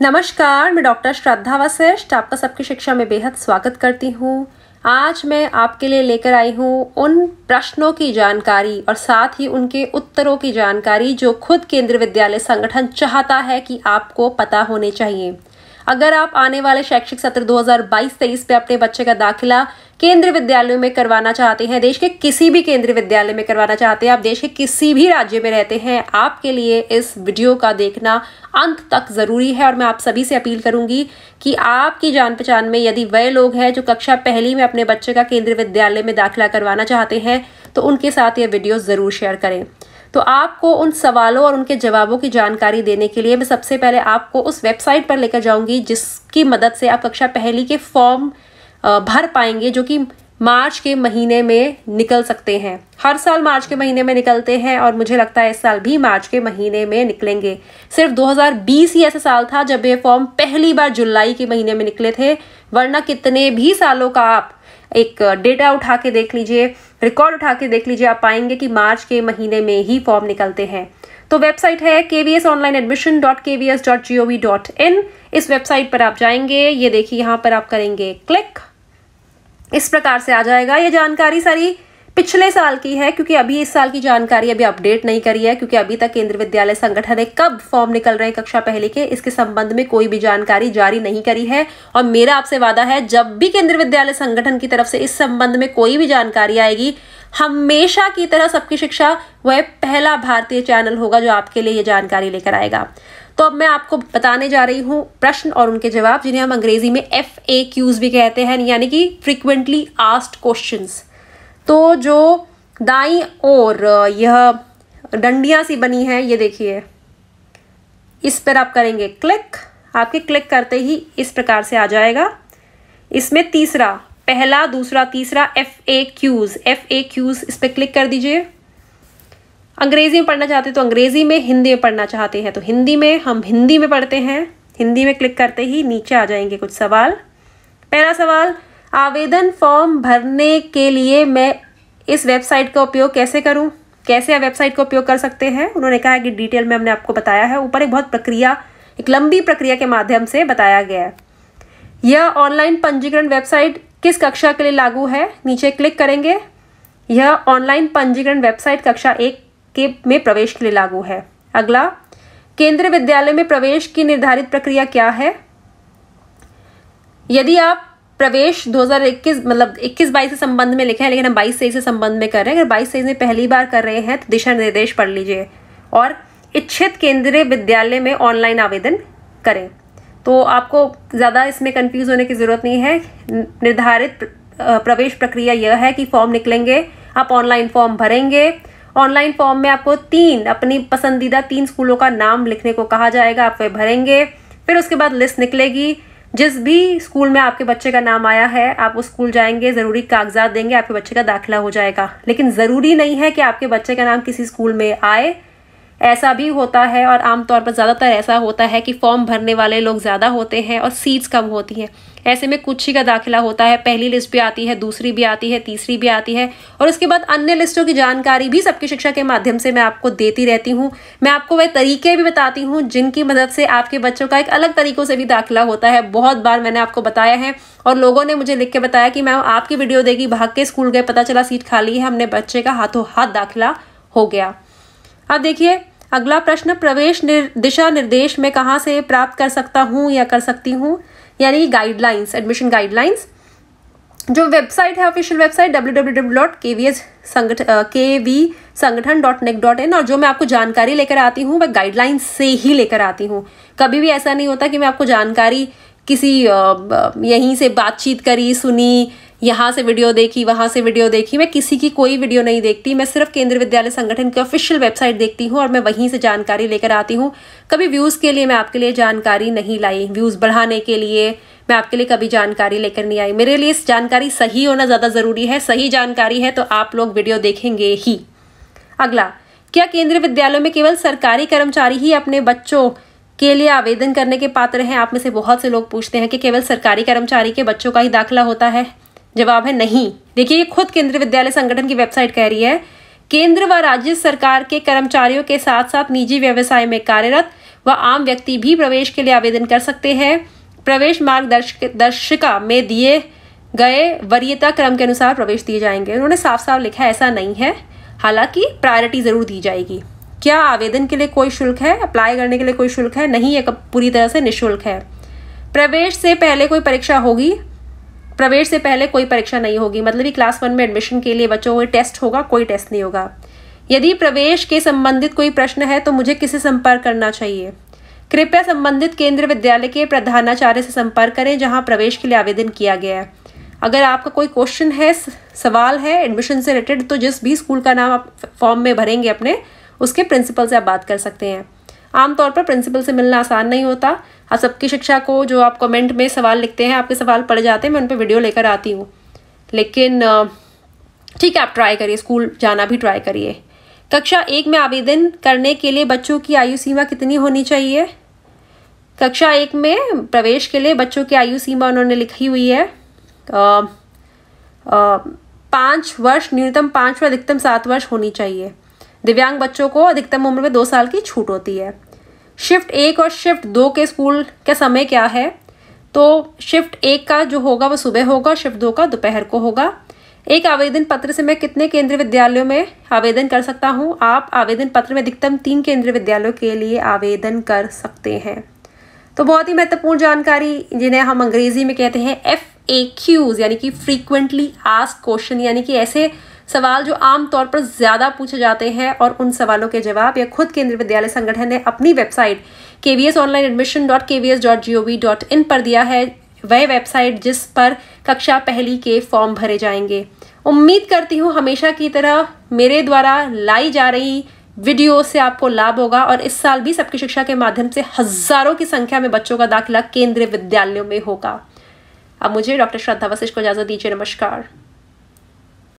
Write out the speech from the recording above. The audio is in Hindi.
नमस्कार, मैं डॉक्टर श्रद्धा वशिष्ठ आपका सबकी शिक्षा में बेहद स्वागत करती हूँ। आज मैं आपके लिए लेकर आई हूँ उन प्रश्नों की जानकारी और साथ ही उनके उत्तरों की जानकारी जो खुद केंद्रीय विद्यालय संगठन चाहता है कि आपको पता होने चाहिए। अगर आप आने वाले शैक्षिक सत्र 2022-23 पे अपने बच्चे का दाखिला केंद्रीय विद्यालयों में करवाना चाहते हैं, देश के किसी भी केंद्रीय विद्यालय में करवाना चाहते हैं, आप देश के किसी भी राज्य में रहते हैं, आपके लिए इस वीडियो का देखना अंत तक जरूरी है। और मैं आप सभी से अपील करूंगी कि आपकी जान पहचान में यदि वह लोग हैं जो कक्षा पहली में अपने बच्चे का केंद्रीय विद्यालय में दाखिला करवाना चाहते हैं तो उनके साथ ये वीडियो जरूर शेयर करें। तो आपको उन सवालों और उनके जवाबों की जानकारी देने के लिए मैं सबसे पहले आपको उस वेबसाइट पर लेकर जाऊंगी जिसकी मदद से आप कक्षा पहली के फॉर्म भर पाएंगे, जो कि मार्च के महीने में निकल सकते हैं। हर साल मार्च के महीने में निकलते हैं और मुझे लगता है इस साल भी मार्च के महीने में निकलेंगे। सिर्फ 2020 ही ऐसा साल था जब ये फॉर्म पहली बार जुलाई के महीने में निकले थे, वरना कितने भी सालों का आप एक डेटा उठा के देख लीजिए, रिकॉर्ड उठा के देख लीजिए, आप पाएंगे कि मार्च के महीने में ही फॉर्म निकलते हैं। तो वेबसाइट है kvsonlineadmission.kvs.gov.in। इस वेबसाइट पर आप जाएंगे, ये देखिए यहाँ पर आप करेंगे क्लिक, इस प्रकार से आ जाएगा। ये जानकारी सारी पिछले साल की है क्योंकि अभी इस साल की जानकारी अभी अपडेट नहीं करी है, क्योंकि अभी तक केंद्रीय विद्यालय संगठन ने कब फॉर्म निकल रहे हैं कक्षा पहले के, इसके संबंध में कोई भी जानकारी जारी नहीं करी है। और मेरा आपसे वादा है, जब भी केंद्रीय विद्यालय संगठन की तरफ से इस संबंध में कोई भी जानकारी आएगी, हमेशा की तरह सबकी शिक्षा वह पहला भारतीय चैनल होगा जो आपके लिए ये जानकारी लेकर आएगा। तो अब मैं आपको बताने जा रही हूँ प्रश्न और उनके जवाब, जिन्हें हम अंग्रेजी में FAQs भी कहते हैं, यानी कि फ्रीक्वेंटली आस्क्ड क्वेश्चंस। तो जो दाईं ओर यह डंडियां सी बनी है, ये देखिए, इस पर आप करेंगे क्लिक। आपके क्लिक करते ही इस प्रकार से आ जाएगा। इसमें तीसरा, पहला, दूसरा, तीसरा FAQs इस पर क्लिक कर दीजिए। अंग्रेजी में पढ़ना चाहते हैं तो अंग्रेजी में, हिंदी में पढ़ना चाहते हैं तो हिंदी में, हम हिंदी में पढ़ते हैं। हिंदी में क्लिक करते ही नीचे आ जाएंगे कुछ सवाल। पहला सवाल, आवेदन फॉर्म भरने के लिए मैं इस वेबसाइट का उपयोग कैसे करूं? कैसे आप वेबसाइट का उपयोग कर सकते हैं? उन्होंने कहा है कि डिटेल में हमने आपको बताया है। ऊपर एक बहुत प्रक्रिया, एक लंबी प्रक्रिया के माध्यम से बताया गया है। यह ऑनलाइन पंजीकरण वेबसाइट किस कक्षा के लिए लागू है? नीचे क्लिक करेंगे। यह ऑनलाइन पंजीकरण वेबसाइट कक्षा 1 में प्रवेश के लिए लागू है। अगला, केंद्रीय विद्यालय में प्रवेश की निर्धारित प्रक्रिया क्या है? यदि आप प्रवेश 2021 मतलब 21-22 से संबंध में लिखे हैं, लेकिन हम 22-23 से संबंध में कर रहे हैं, अगर 22-23 में पहली बार कर रहे हैं तो दिशा निर्देश पढ़ लीजिए और इच्छित केंद्रीय विद्यालय में ऑनलाइन आवेदन करें। तो आपको ज़्यादा इसमें कंफ्यूज होने की ज़रूरत नहीं है। निर्धारित प्रवेश प्रक्रिया यह है कि फॉर्म निकलेंगे, आप ऑनलाइन फॉर्म भरेंगे। ऑनलाइन फॉर्म में आपको अपनी पसंदीदा 3 स्कूलों का नाम लिखने को कहा जाएगा, आप वे भरेंगे। फिर उसके बाद लिस्ट निकलेगी, जिस भी स्कूल में आपके बच्चे का नाम आया है आप उस स्कूल जाएंगे, ज़रूरी कागजात देंगे, आपके बच्चे का दाखिला हो जाएगा। लेकिन ज़रूरी नहीं है कि आपके बच्चे का नाम किसी स्कूल में आए, ऐसा भी होता है और आमतौर पर ज़्यादातर ऐसा होता है कि फॉर्म भरने वाले लोग ज़्यादा होते हैं और सीट्स कम होती हैं। ऐसे में कुछ ही का दाखिला होता है। पहली लिस्ट भी आती है, दूसरी भी आती है, तीसरी भी आती है और उसके बाद अन्य लिस्टों की जानकारी भी सबकी शिक्षा के माध्यम से मैं आपको देती रहती हूँ। मैं आपको वह तरीके भी बताती हूँ जिनकी मदद से आपके बच्चों का एक अलग तरीकों से भी दाखिला होता है। बहुत बार मैंने आपको बताया है और लोगों ने मुझे लिख के बताया कि मैम आपकी वीडियो देखी, भाग के स्कूल गए, पता चला सीट खाली है, हमने बच्चे का हाथों हाथ दाखिला हो गया। अब देखिए अगला प्रश्न, प्रवेश दिशा निर्देश मैं कहाँ से प्राप्त कर सकता हूँ या कर सकती हूँ? यानी गाइडलाइंस, एडमिशन गाइडलाइंस। जो वेबसाइट है, ऑफिशियल वेबसाइट www.kvsangatan.nic.in, और जो मैं आपको जानकारी लेकर आती हूँ वह गाइडलाइंस से ही लेकर आती हूँ। कभी भी ऐसा नहीं होता कि मैं आपको जानकारी किसी यहीं से बातचीत करी, सुनी, यहाँ से वीडियो देखी, वहाँ से वीडियो देखी, मैं किसी की कोई वीडियो नहीं देखती। मैं सिर्फ केंद्रीय विद्यालय संगठन की ऑफिशियल वेबसाइट देखती हूँ और मैं वहीं से जानकारी लेकर आती हूँ। कभी व्यूज़ के लिए मैं आपके लिए जानकारी नहीं लाई, व्यूज़ बढ़ाने के लिए मैं आपके लिए कभी जानकारी लेकर नहीं आई। मेरे लिए इस जानकारी सही होना ज़्यादा ज़रूरी है। सही जानकारी है तो आप लोग वीडियो देखेंगे ही। अगला, क्या केंद्रीय विद्यालयों में केवल सरकारी कर्मचारी ही अपने बच्चों के लिए आवेदन करने के पात्र हैं? आप में से बहुत से लोग पूछते हैं कि केवल सरकारी कर्मचारी के बच्चों का ही दाखिला होता है। जवाब है नहीं। देखिए, ये खुद केंद्रीय विद्यालय संगठन की वेबसाइट कह रही है केंद्र व राज्य सरकार के कर्मचारियों के साथ साथ निजी व्यवसाय में कार्यरत व आम व्यक्ति भी प्रवेश के लिए आवेदन कर सकते हैं। प्रवेश मार्गदर्शिका में दिए गए वरीयता क्रम के अनुसार प्रवेश दिए जाएंगे। उन्होंने साफ साफ लिखा है, ऐसा नहीं है, हालांकि प्रायोरिटी जरूर दी जाएगी। क्या आवेदन के लिए कोई शुल्क है? अप्लाई करने के लिए कोई शुल्क है? नहीं, ये पूरी तरह से निःशुल्क है। प्रवेश से पहले कोई परीक्षा होगी? प्रवेश से पहले कोई परीक्षा नहीं होगी, मतलब कि क्लास 1 में एडमिशन के लिए बच्चों को टेस्ट होगा, कोई टेस्ट नहीं होगा। यदि प्रवेश के संबंधित कोई प्रश्न है तो मुझे किससे संपर्क करना चाहिए? कृपया संबंधित केंद्रीय विद्यालय के प्रधानाचार्य से संपर्क करें जहां प्रवेश के लिए आवेदन किया गया है। अगर आपका कोई क्वेश्चन है, सवाल है एडमिशन से रिलेटेड, तो जिस भी स्कूल का नाम आप फॉर्म में भरेंगे अपने, उसके प्रिंसिपल से आप बात कर सकते हैं। आमतौर पर प्रिंसिपल से मिलना आसान नहीं होता। आप सबकी शिक्षा को जो आप कमेंट में सवाल लिखते हैं, आपके सवाल पड़ जाते हैं, मैं उन पर वीडियो लेकर आती हूँ। लेकिन ठीक है, आप ट्राई करिए, स्कूल जाना भी ट्राई करिए। कक्षा 1 में आवेदन करने के लिए बच्चों की आयु सीमा कितनी होनी चाहिए? कक्षा 1 में प्रवेश के लिए बच्चों की आयु सीमा उन्होंने लिखी हुई है 5 वर्ष, न्यूनतम 5 व अधिकतम 7 वर्ष होनी चाहिए। दिव्यांग बच्चों को अधिकतम उम्र में 2 साल की छूट होती है। शिफ्ट 1 और शिफ्ट 2 के स्कूल का समय क्या है? तो शिफ्ट 1 का जो होगा वो सुबह होगा, शिफ्ट 2 का दोपहर को होगा। एक आवेदन पत्र से मैं कितने केंद्रीय विद्यालयों में आवेदन कर सकता हूँ? आप आवेदन पत्र में अधिकतम 3 केंद्रीय विद्यालयों के लिए आवेदन कर सकते हैं। तो बहुत ही महत्वपूर्ण जानकारी, जिन्हें हम अंग्रेजी में कहते हैं FAQs, यानी कि फ्रीक्वेंटली आस्क्ड क्वेश्चन, यानी कि ऐसे सवाल जो आम तौर पर ज्यादा पूछे जाते हैं, और उन सवालों के जवाब या खुद केंद्रीय विद्यालय संगठन ने अपनी वेबसाइट kvsonlineadmission.kvs.gov.in पर दिया है। वह वेबसाइट जिस पर कक्षा 1 के फॉर्म भरे जाएंगे। उम्मीद करती हूँ हमेशा की तरह मेरे द्वारा लाई जा रही वीडियो से आपको लाभ होगा, और इस साल भी सबकी शिक्षा के माध्यम से हजारों की संख्या में बच्चों का दाखिला केंद्रीय विद्यालयों में होगा। अब मुझे डॉक्टर श्रद्धा वशिष्ठ को इजाजत दीजिए। नमस्कार।